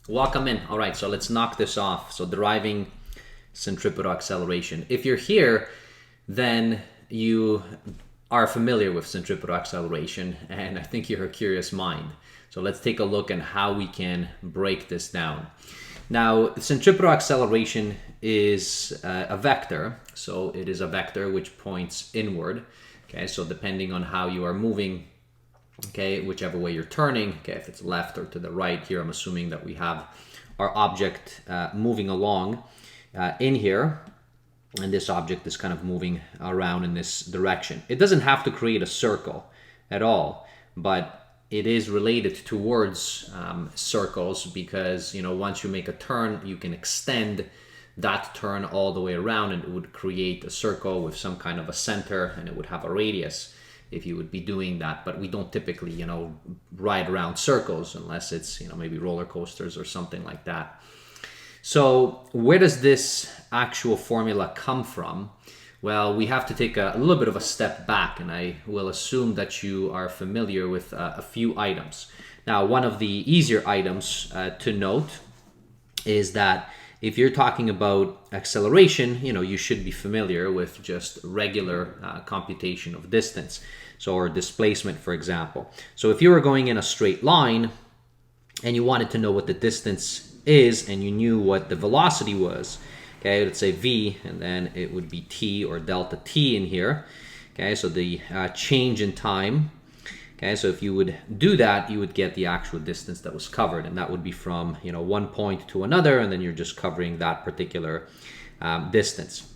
Welcome in. All right, so let's knock this off. So deriving centripetal acceleration. If you're here, then you are familiar with centripetal acceleration, and I think you're a curious mind. So let's take a look at how we can break this down. Now, centripetal acceleration is a vector. So it is a vector which points inward. Okay, so depending on how you are moving, okay, whichever way you're turning, okay, if it's left or to the right here, I'm assuming that we have our object moving along in here, and this object is kind of moving around in this direction. It doesn't have to create a circle at all, but it is related towards circles because, you know, once you make a turn, you can extend that turn all the way around and it would create a circle with some kind of a center and it would have a radius if you would be doing that. But we don't typically, you know, ride around circles unless it's, you know, maybe roller coasters or something like that. So where does this actual formula come from? Well, we have to take a little bit of a step back, and I will assume that you are familiar with a few items. Now, one of the easier items to note is that if you're talking about acceleration, you know, you should be familiar with just regular computation of distance. So, or displacement, for example. So if you were going in a straight line and you wanted to know what the distance is and you knew what the velocity was, okay, let's say v, and then it would be t or delta t in here. Okay, so the change in time. Okay, so if you would do that, you would get the actual distance that was covered, and that would be from, you know, one point to another, and then you're just covering that particular distance.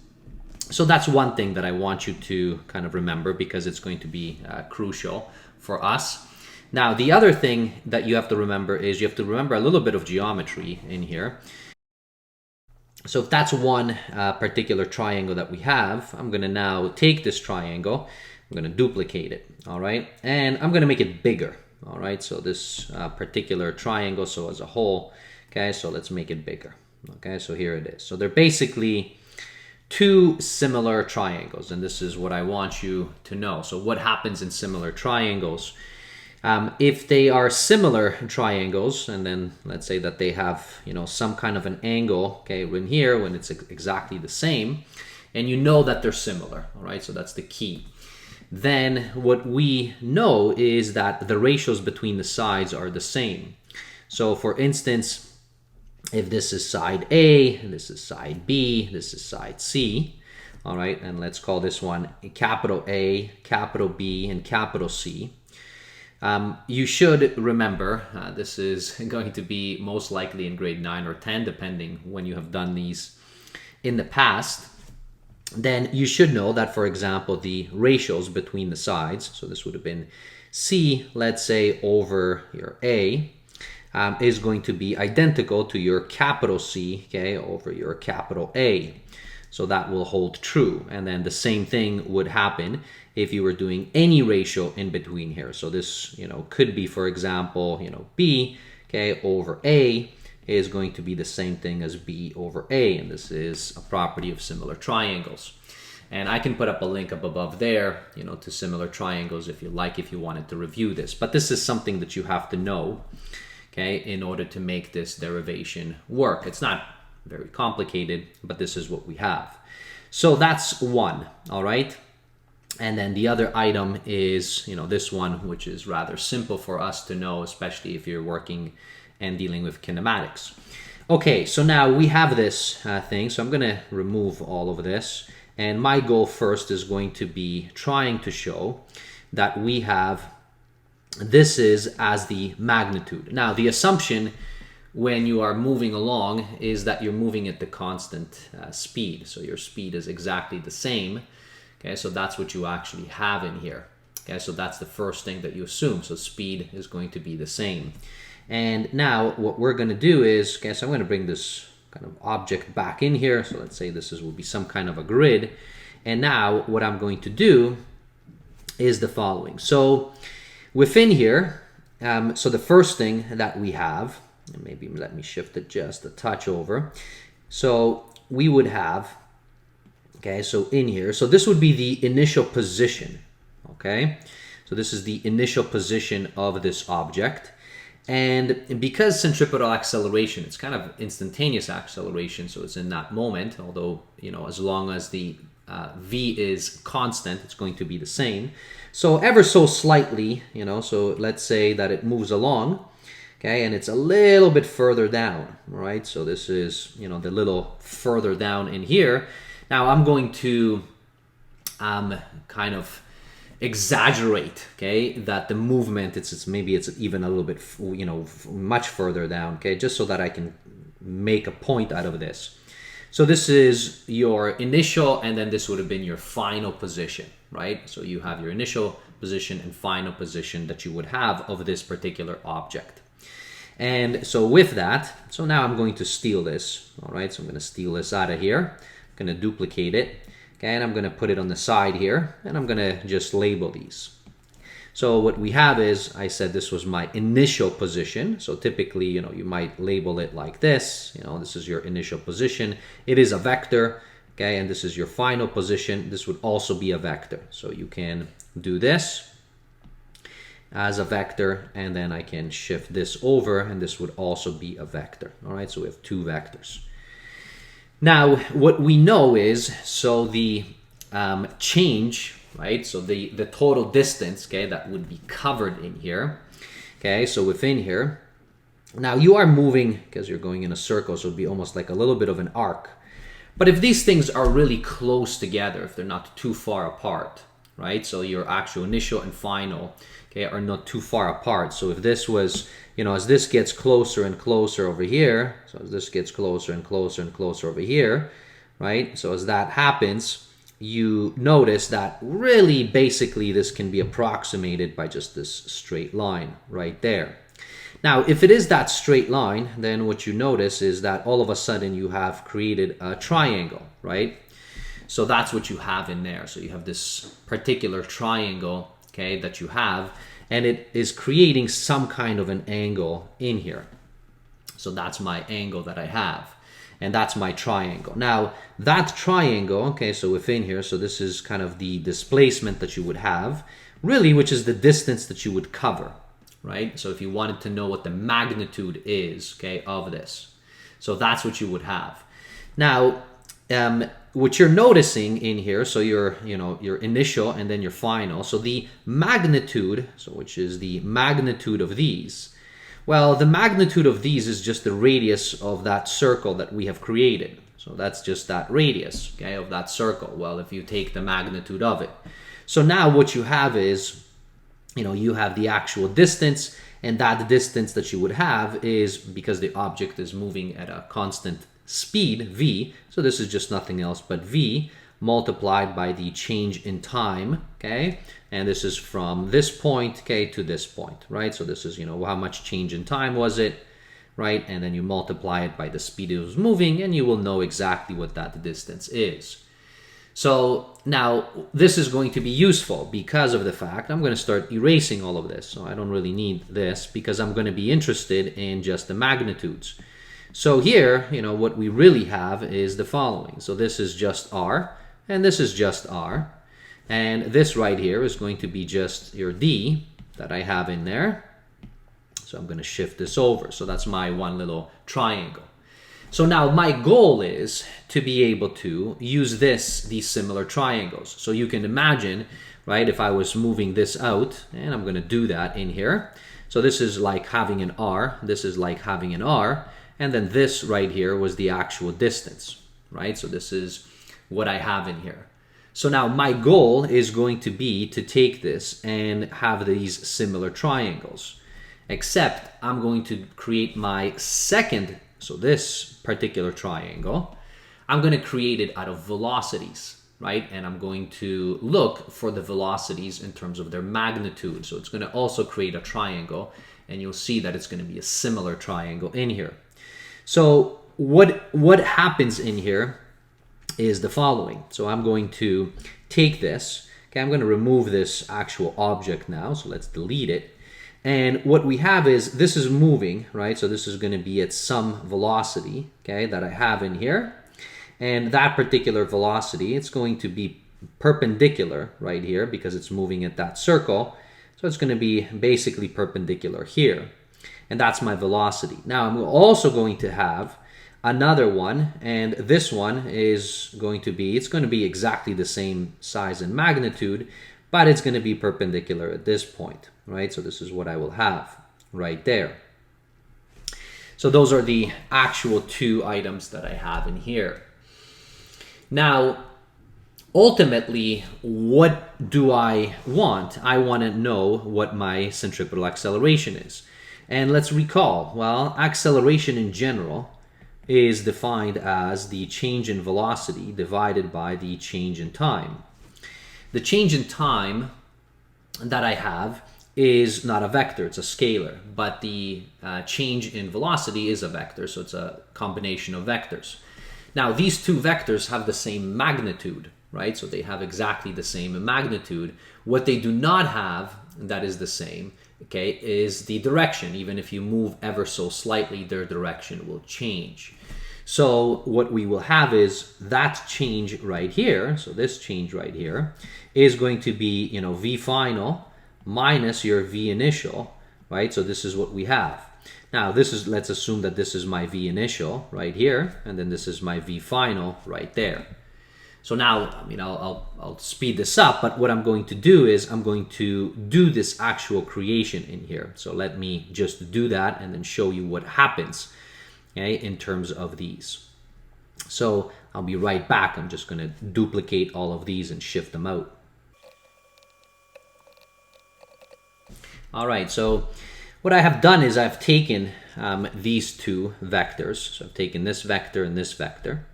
So that's one thing that I want you to kind of remember because it's going to be crucial for us. Now, the other thing that you have to remember is you have to remember a little bit of geometry in here. So if that's one particular triangle that we have, I'm going to now take this triangle, I'm going to duplicate it, all right? And I'm going to make it bigger, all right? So this particular triangle, so as a whole, okay? So let's make it bigger, okay? So here it is. So they're basically two similar triangles, and this is what I want you to know. So what happens in similar triangles? If they are similar triangles, and then let's say that they have, you know, some kind of an angle, okay, in here when it's exactly the same, and you know that they're similar, all right? So that's the key. Then what we know is that the ratios between the sides are the same. So for instance, if this is side A, this is side B, this is side C, all right, and let's call this one capital A, capital B, and capital C. You should remember, this is going to be most likely in grade 9 or 10, depending when you have done these in the past. Then you should know that, for example, the ratios between the sides, so this would have been C, let's say, over your A, is going to be identical to your capital C, okay, over your capital A. So that will hold true. And then the same thing would happen if you were doing any ratio in between here. So this, you know, could be, for example, you know, B, okay, over A is going to be the same thing as B over A. And this is a property of similar triangles. And I can put up a link up above there, you know, to similar triangles if you like, if you wanted to review this. But this is something that you have to know, okay, in order to make this derivation work. It's not very complicated, but this is what we have. So that's one, all right? And then the other item is, you know, this one, which is rather simple for us to know, especially if you're working and dealing with kinematics. Okay, so now we have this thing, so I'm going to remove all of this. And my goal first is going to be trying to show that we have, this is as the magnitude. Now, the assumption when you are moving along is that you're moving at the constant speed. So your speed is exactly the same. Okay, so that's what you actually have in here. Okay, so that's the first thing that you assume. So speed is going to be the same. And now what we're going to do is, okay, so I'm going to bring this kind of object back in here. So let's say this will be some kind of a grid. And now what I'm going to do is the following. So within here, so the first thing that we have, and maybe let me shift it just a touch over. So we would have, okay, so in here, so this would be the initial position, okay? So this is the initial position of this object. And because centripetal acceleration, it's kind of instantaneous acceleration, so it's in that moment, although, you know, as long as the v is constant, it's going to be the same. So ever so slightly, you know, so let's say that it moves along, okay, and it's a little bit further down, right? So this is, you know, the little further down in here. Now I'm going to kind of exaggerate, okay, that the movement, it's maybe it's even a little bit, you know, much further down, okay, just so that I can make a point out of this. So this is your initial, and then this would have been your final position, right? So you have your initial position and final position that you would have of this particular object. And so with that, so now I'm going to steal this, all right? So I'm going to steal this out of here. I'm going to duplicate it, okay, and I'm going to put it on the side here, and I'm going to just label these. So what we have is, I said this was my initial position. So typically, you know, you might label it like this. You know, this is your initial position. It is a vector, okay, and this is your final position. This would also be a vector. So you can do this as a vector, and then I can shift this over, and this would also be a vector. All right, so we have two vectors. Now, what we know is, so the change, right? So the total distance, okay, that would be covered in here, okay? So within here, now you are moving, because you're going in a circle, so it would be almost like a little bit of an arc. But if these things are really close together, if they're not too far apart, right? So your actual initial and final, okay, are not too far apart. So if this was, you know, as this gets closer and closer over here, so as this gets closer and closer and closer over here, right? So as that happens, you notice that really basically this can be approximated by just this straight line right there. Now, if it is that straight line, then what you notice is that all of a sudden you have created a triangle, right? So that's what you have in there. So you have this particular triangle, okay, that you have, and it is creating some kind of an angle in here. So that's my angle that I have. And that's my triangle. Now, that triangle, okay, so within here, so this is kind of the displacement that you would have, really, which is the distance that you would cover, right? So if you wanted to know what the magnitude is, okay, of this, so that's what you would have. Now, what you're noticing in here, so your, you know, your initial and then your final, so the magnitude, so which is the magnitude of these, well, the magnitude of these is just the radius of that circle that we have created. So that's just that radius, okay, of that circle. Well, if you take the magnitude of it. So now what you have is, you know, you have the actual distance, and that distance that you would have is, because the object is moving at a constant speed, v, so this is just nothing else but v multiplied by the change in time, okay? And this is from this point, okay, to this point, right? So this is, you know, how much change in time was it, right? And then you multiply it by the speed it was moving, and you will know exactly what that distance is. So now this is going to be useful because of the fact I'm going to start erasing all of this. So I don't really need this because I'm going to be interested in just the magnitudes. So here, you know, what we really have is the following. So this is just r, and this is just r. And this right here is going to be just your d that I have in there. So I'm going to shift this over. So that's my one little triangle. So now my goal is to be able to use these similar triangles. So you can imagine, right, if I was moving this out, and I'm going to do that in here. So this is like having an r, this is like having an r, and then this right here was the actual distance, right? So this is what I have in here. So now my goal is going to be to take this and have these similar triangles, except I'm going to create my second, so this particular triangle, I'm going to create it out of velocities, right? And I'm going to look for the velocities in terms of their magnitude. So it's going to also create a triangle, and you'll see that it's going to be a similar triangle in here. So what happens in here is the following. So I'm going to take this, okay, I'm going to remove this actual object now, so let's delete it. And what we have is, this is moving, right? So this is going to be at some velocity, okay, that I have in here. And that particular velocity, it's going to be perpendicular right here because it's moving at that circle. So it's going to be basically perpendicular here. and that's my velocity. Now I'm also going to have another one, and this one is going to be, it's going to be exactly the same size and magnitude, but it's going to be perpendicular at this point, right? So this is what I will have right there. So those are the actual two items that I have in here. Now, ultimately, what do I want? I want to know what my centripetal acceleration is. And let's recall, well, acceleration in general is defined as the change in velocity divided by the change in time. The change in time that I have is not a vector, it's a scalar, but the change in velocity is a vector, so it's a combination of vectors. Now, these two vectors have the same magnitude, right? So they have exactly the same magnitude. What they do not have that is the same, okay, is the direction. Even if you move ever so slightly, their direction will change. So what we will have is that change right here, so this change right here, is going to be, you know, V final minus your V initial, right? So this is what we have. Now this is, let's assume that this is my V initial right here, and then this is my V final right there. So now, I mean, I'll speed this up, but what I'm going to do is I'm going to do this actual creation in here. So let me just do that and then show you what happens, okay, in terms of these. So I'll be right back. I'm just going to duplicate all of these and shift them out. All right, so what I have done is I've taken these two vectors. So I've taken this vector and this vector.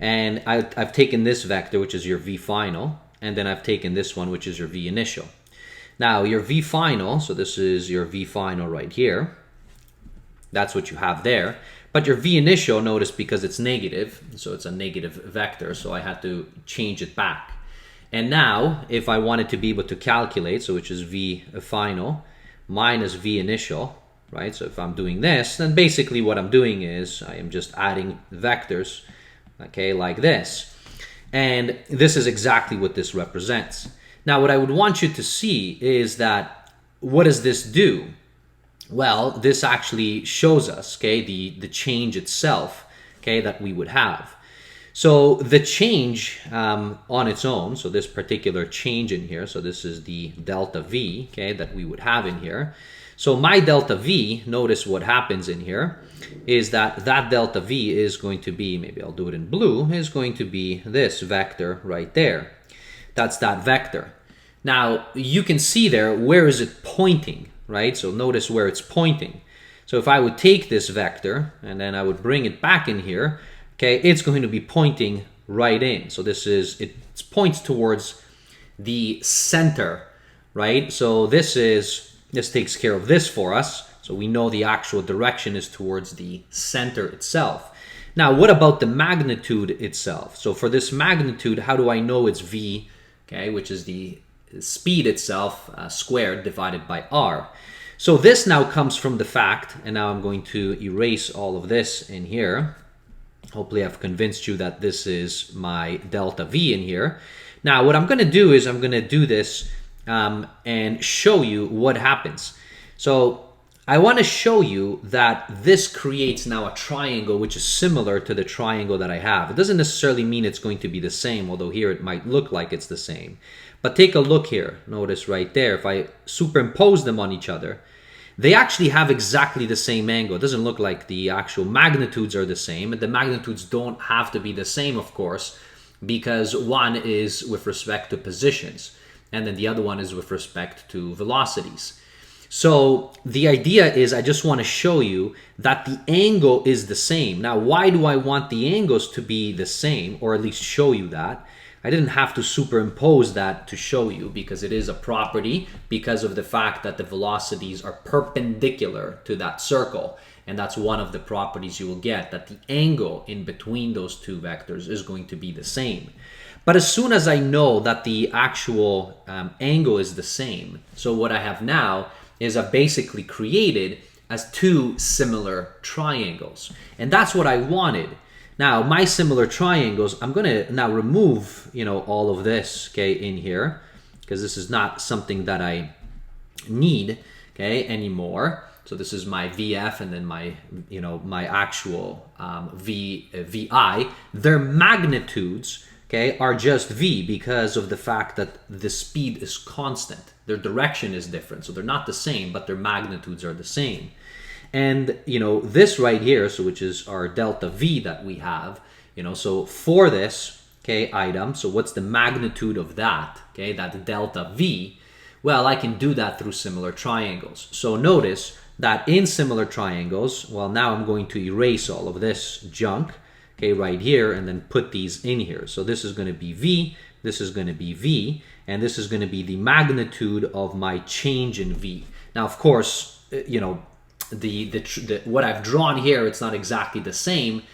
And I've taken this vector, which is your V final, and then I've taken this one, which is your V initial. Now, your V final, so this is your V final right here. That's what you have there. But your V initial, notice because it's negative, so it's a negative vector, so I had to change it back. And now, if I wanted to be able to calculate, so which is V final minus V initial, right? So if I'm doing this, then basically what I'm doing is I am just adding vectors, okay, like this. And this is exactly what this represents. Now, what I would want you to see is that, what does this do? Well, this actually shows us, okay, the change itself, okay, that we would have. So the change on its own, so this particular change in here, so this is the delta V, okay, that we would have in here. So my delta V, notice what happens in here, is that delta V is going to be, maybe I'll do it in blue, is going to be this vector right there. That's that vector. Now, you can see there, where is it pointing, right? So notice where it's pointing. So if I would take this vector, and then I would bring it back in here, okay, it's going to be pointing right in. So this is, it points towards the center, right? So this takes care of this for us. So we know the actual direction is towards the center itself. Now, what about the magnitude itself? So for this magnitude, how do I know it's V, okay, which is the speed itself squared divided by R? So this now comes from the fact, and now I'm going to erase all of this in here. Hopefully I've convinced you that this is my delta V in here. Now, what I'm going to do is I'm going to do this and show you what happens. So I want to show you that this creates now a triangle which is similar to the triangle that I have. It doesn't necessarily mean it's going to be the same, although here it might look like it's the same. But take a look here. Notice right there, if I superimpose them on each other, they actually have exactly the same angle. It doesn't look like the actual magnitudes are the same. And the magnitudes don't have to be the same, of course, because one is with respect to positions, and then the other one is with respect to velocities. So the idea is I just want to show you that the angle is the same. Now, why do I want the angles to be the same, or at least show you that? I didn't have to superimpose that to show you, because it is a property because of the fact that the velocities are perpendicular to that circle. And that's one of the properties you will get, that the angle in between those two vectors is going to be the same. But as soon as I know that the actual angle is the same, so what I have now is I've basically created as two similar triangles. And that's what I wanted. Now, my similar triangles, I'm going to now remove, all of this, okay, in here, because this is not something that I need, okay, anymore. So this is my VF and then my, my actual VI. Their magnitudes, okay, are just V because of the fact that the speed is constant. Their direction is different. So they're not the same, but their magnitudes are the same. And, this right here, so which is our delta V that we have, so for this, okay, item, so what's the magnitude of that, okay, that delta V? Well, I can do that through similar triangles. So notice that in similar triangles, well, now I'm going to erase all of this junk, okay, right here, and then put these in here. So this is going to be V, this is going to be V, and this is going to be the magnitude of my change in V. Now, of course, what I've drawn here, it's not exactly the same,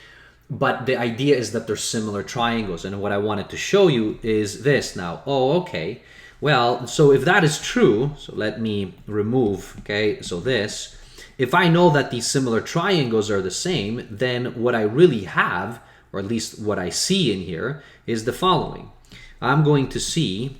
but the idea is that they're similar triangles. And what I wanted to show you is this now. Oh, okay. Well, so if that is true, so let me remove, okay, so this, if I know that these similar triangles are the same, then what I really have, or at least what I see in here, is the following. I'm going to see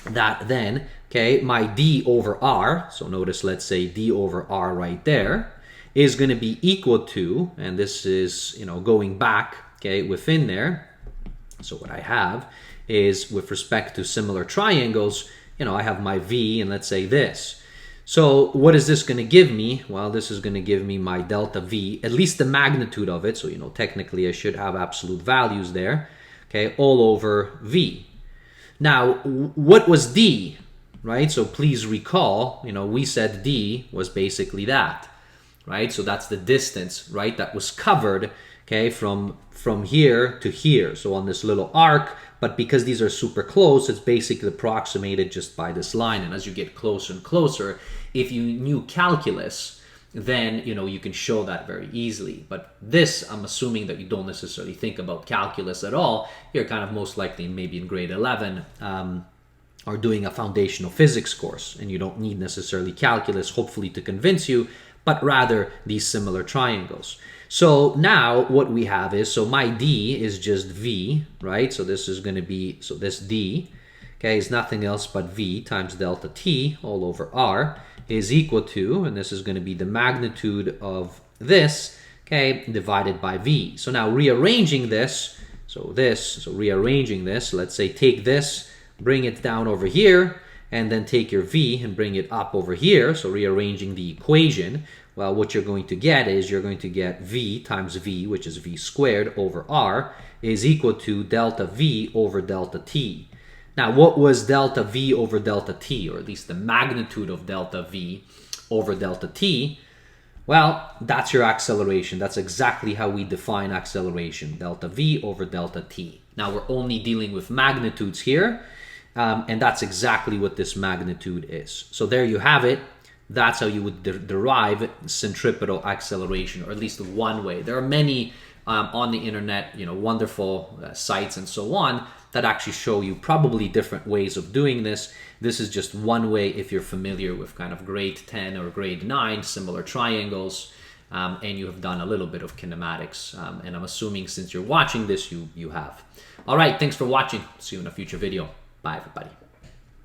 that then, okay, my D over R, so notice, let's say D over R right there, is going to be equal to, and this is, going back, okay, within there. So what I have is, with respect to similar triangles, I have my V, and let's say this. So what is this going to give me? Well, this is going to give me my delta V, at least the magnitude of it. So, technically I should have absolute values there, okay, all over V. Now, what was D, right? So please recall, we said D was basically that, right? So that's the distance, right, that was covered, okay, from here to here. So on this little arc, but because these are super close, it's basically approximated just by this line. And as you get closer and closer, if you knew calculus, then, you can show that very easily. But this, I'm assuming that you don't necessarily think about calculus at all. You're kind of most likely maybe in grade 11 or doing a foundational physics course, and you don't need necessarily calculus, hopefully, to convince you, but rather these similar triangles. So now what we have is, so my D is just V, right? So this is going to be, so this D, okay, is nothing else but V times delta T all over R is equal to, and this is going to be the magnitude of this, okay, divided by V. So now rearranging this, so rearranging this, let's say take this, bring it down over here, and then take your V and bring it up over here. So rearranging the equation, well, what you're going to get is you're going to get V times V, which is V squared over R, is equal to delta V over delta T. Now, what was delta V over delta T, or at least the magnitude of delta V over delta T? Well, that's your acceleration. That's exactly how we define acceleration, delta V over delta T. Now, we're only dealing with magnitudes here, and that's exactly what this magnitude is. So there you have it. That's how you would derive centripetal acceleration, or at least one way. There are many on the internet, wonderful sites and so on that actually show you probably different ways of doing this. This is just one way if you're familiar with kind of grade 10 or grade 9 similar triangles, and you have done a little bit of kinematics. And I'm assuming since you're watching this, you have. All right, thanks for watching. See you in a future video. Bye, everybody.